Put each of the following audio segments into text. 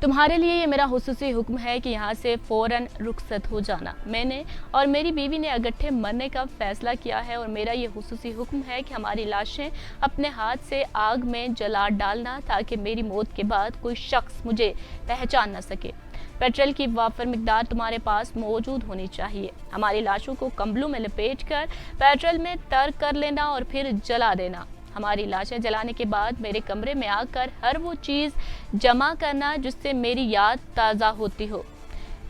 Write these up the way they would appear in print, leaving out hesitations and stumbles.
تمہارے لیے یہ میرا خصوصی حکم ہے کہ یہاں سے فوراً رخصت ہو جانا۔ میں نے اور میری بیوی نے اکٹھے مرنے کا فیصلہ کیا ہے اور میرا یہ خصوصی حکم ہے کہ ہماری لاشیں اپنے ہاتھ سے آگ میں جلا ڈالنا تاکہ میری موت کے بعد کوئی شخص مجھے پہچان نہ سکے۔ پیٹرول کی وافر مقدار تمہارے پاس موجود ہونی چاہیے۔ ہماری لاشوں کو کمبلوں میں لپیٹ کر پیٹرول میں تر کر لینا اور پھر جلا دینا۔ ہماری لاشیں جلانے کے بعد میرے کمرے میں آ کر ہر وہ چیز جمع کرنا جس سے میری یاد تازہ ہوتی ہو۔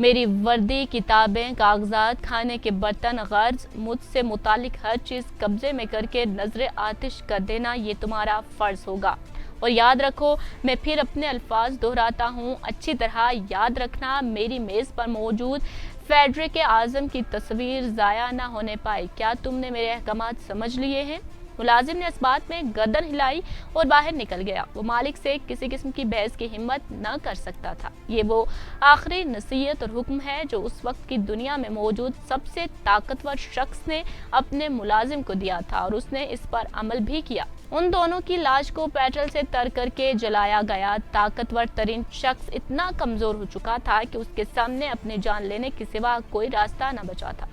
میری وردی، کتابیں، کاغذات، کھانے کے برتن، غرض مجھ سے متعلق ہر چیز قبضے میں کر کے نظر آتش کر دینا، یہ تمہارا فرض ہوگا۔ اور یاد رکھو، میں پھر اپنے الفاظ دہراتا ہوں، اچھی طرح یاد رکھنا، میری میز پر موجود فیڈرک اعظم کی تصویر ضائع نہ ہونے پائے۔ کیا تم نے میرے احکامات سمجھ لیے ہیں؟ ملازم نے اس بات میں گردن ہلائی اور باہر نکل گیا۔ وہ مالک سے کسی قسم کی بحث کی ہمت نہ کر سکتا تھا۔ یہ وہ آخری نصیحت اور حکم ہے جو اس وقت کی دنیا میں موجود سب سے طاقتور شخص نے اپنے ملازم کو دیا تھا اور اس نے اس پر عمل بھی کیا۔ ان دونوں کی لاش کو پیٹرول سے تر کر کے جلایا گیا۔ طاقتور ترین شخص اتنا کمزور ہو چکا تھا کہ اس کے سامنے اپنی جان لینے کے سوا کوئی راستہ نہ بچا تھا۔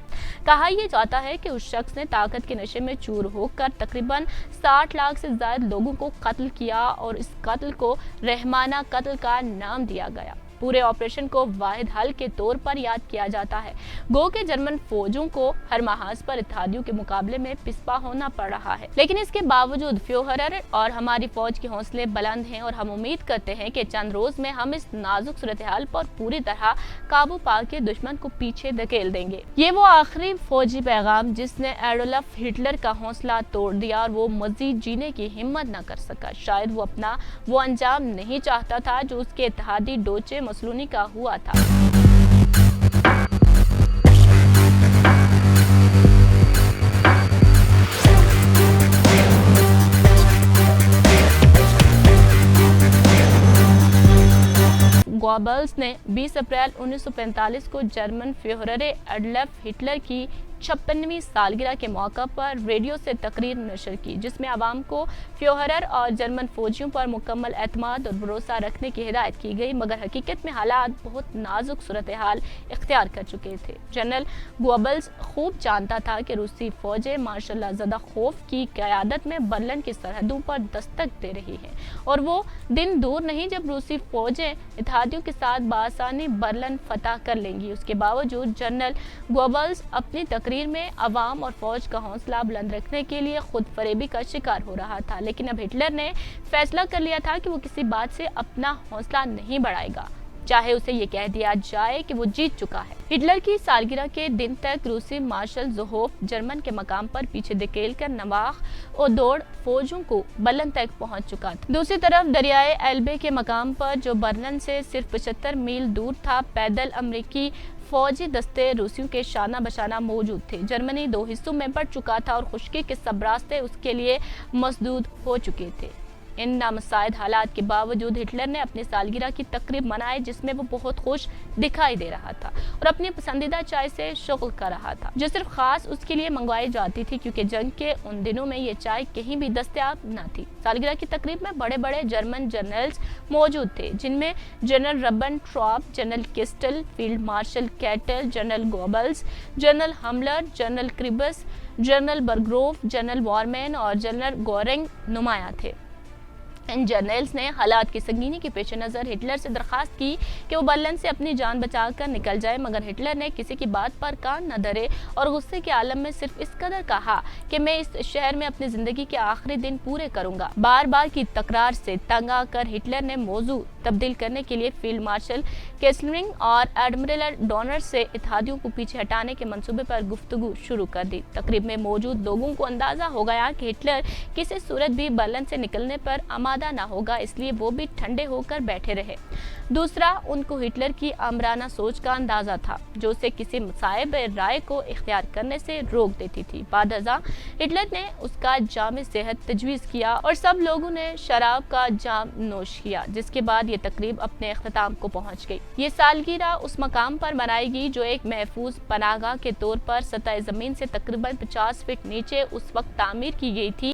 کہا یہ جاتا ہے کہ اس شخص نے طاقت کے نشے میں چور ہو کر تقریباً 60 لاکھ سے زائد لوگوں کو قتل کیا اور اس قتل کو رحمانہ قتل کا نام دیا گیا۔ پورے آپریشن کو واحد حل کے طور پر یاد کیا جاتا ہے۔ گو کہ جرمن فوجوں کو ہر محاذ پر اتحادیوں کے مقابلے میں پسپا ہونا پڑ رہا ہے، لیکن اس کے باوجود فیوہرر اور ہماری فوج کے حوصلے بلند ہیں اور ہم امید کرتے ہیں کہ چند روز میں ہم اس نازک صورتحال پر پوری طرح قابو پا کے دشمن کو پیچھے دھکیل دیں گے۔ یہ وہ آخری فوجی پیغام جس نے ایڈولف ہٹلر کا حوصلہ توڑ دیا اور وہ مزید جینے کی ہمت نہ کر سکا۔ شاید وہ اپنا وہ انجام نہیں چاہتا تھا جو اس کے اتحادی ڈوچے مسولینی کا ہوا تھا۔ گوبلز نے 20 اپریل 1945 کو جرمن فیوہرر ایڈولف ہٹلر کی 56ویں سالگرہ کے موقع پر ریڈیو سے تقریر نشر کی، جس میں عوام کو فیوہرر اور جرمن فوجیوں پر مکمل اعتماد اور بھروسہ رکھنے کی ہدایت کی گئی، مگر حقیقت میں حالات بہت نازک صورتحال اختیار کر چکے تھے۔ جنرل گوبلز خوب جانتا تھا کہ روسی فوجیں مارشل لا زدہ خوف کی قیادت میں برلن کی سرحدوں پر دستک دے رہی ہیں اور وہ دن دور نہیں جب روسی فوجیں اتحادیوں کے ساتھ بآسانی برلن فتح کر لیں گی۔ اس کے باوجود جنرل گوبلز اپنی تقریر میں عوام اور فوج کا حوصلہ بلند رکھنے کے لیے خود فریبی کا شکار ہو رہا تھا، لیکن اب ہٹلر نے فیصلہ کر لیا تھا کہ وہ کسی بات سے اپنا حوصلہ نہیں بڑھائے گا، چاہے اسے یہ کہہ دیا جائے کہ وہ جیت چکا ہے۔ ہٹلر کی سالگرہ کے دن تک روسی مارشل زوہوف جرمن کے مقام پر پیچھے دھکیل کر نواخ اور دوڑ فوجوں کو برلن تک پہنچ چکا تھا۔ دوسری طرف دریائے ایلبے کے مقام پر جو برلن سے صرف 75 میل دور تھا، پیدل امریکی فوجی دستے روسیوں کے شانہ بشانہ موجود تھے۔ جرمنی 2 حصوں میں بٹ چکا تھا اور خشکی کے سب راستے اس کے لیے مسدود ہو چکے تھے۔ ان نامساعد حالات کے باوجود ہٹلر نے اپنی سالگرہ کی تقریب منائی، جس میں وہ بہت خوش دکھائی دے رہا تھا اور اپنی پسندیدہ چائے سے شغل کر رہا تھا، جو صرف خاص اس کے لیے منگوائی جاتی تھی کیونکہ جنگ کے ان دنوں میں یہ چائے کہیں بھی دستیاب نہ تھی۔ سالگرہ کی تقریب میں بڑے بڑے جرمن جنرلز موجود تھے، جن میں جنرل ربن ٹراپ، جنرل کیسٹل، field marshal Keitel, general Goebbels, general Himmler, general Krebs, general برگروف، جنرل وارمین اور جنرل گورنگ نمایاں تھے۔ ان جرنیلز نے حالات کی سنگینی کے پیش نظر ہٹلر سے درخواست کی کہ وہ برلن سے اپنی جان بچا کر نکل جائے، مگر ہٹلر نے کسی کی بات پر کان نہ دھرے اور غصے کے عالم میں صرف اس قدر کہا کہ میں اس شہر میں اپنی زندگی کے آخری دن پورے کروں گا۔ بار بار کی تکرار سے تنگ آ کر ہٹلر نے موضوع تبدیل کرنے کے لیے فیلڈ مارشل کیسلرنگ اور ایڈمرل ڈونر سے اتحادیوں کو پیچھے ہٹانے کے منصوبے پر گفتگو شروع کر دی۔ تقریب میں موجود لوگوں کو اندازہ ہو گیا کہ ہٹلر کسی صورت بھی برلن سے نکلنے پر آمادہ نہ ہوگا، اس لیے وہ بھی ٹھنڈے ہو کر بیٹھے رہے۔ دوسرا، ان کو ہٹلر کی آمرانہ سوچ کا اندازہ تھا جو اسے کسی مصائب رائے کو اختیار کرنے سے روک دیتی تھی۔ بعد ازاں ہٹلر نے اس کا جام صحت تجویز کیا اور سب لوگوں نے شراب کا جام نوش کیا، جس کے بعد یہ تقریب اپنے اختتام کو پہنچ گئی۔ یہ سالگرہ اس مقام پر منائی گئی جو ایک محفوظ پناہ گاہ کے طور پر سطح زمین سے تقریباً 50 فٹ نیچے اس وقت تعمیر کی گئی تھی۔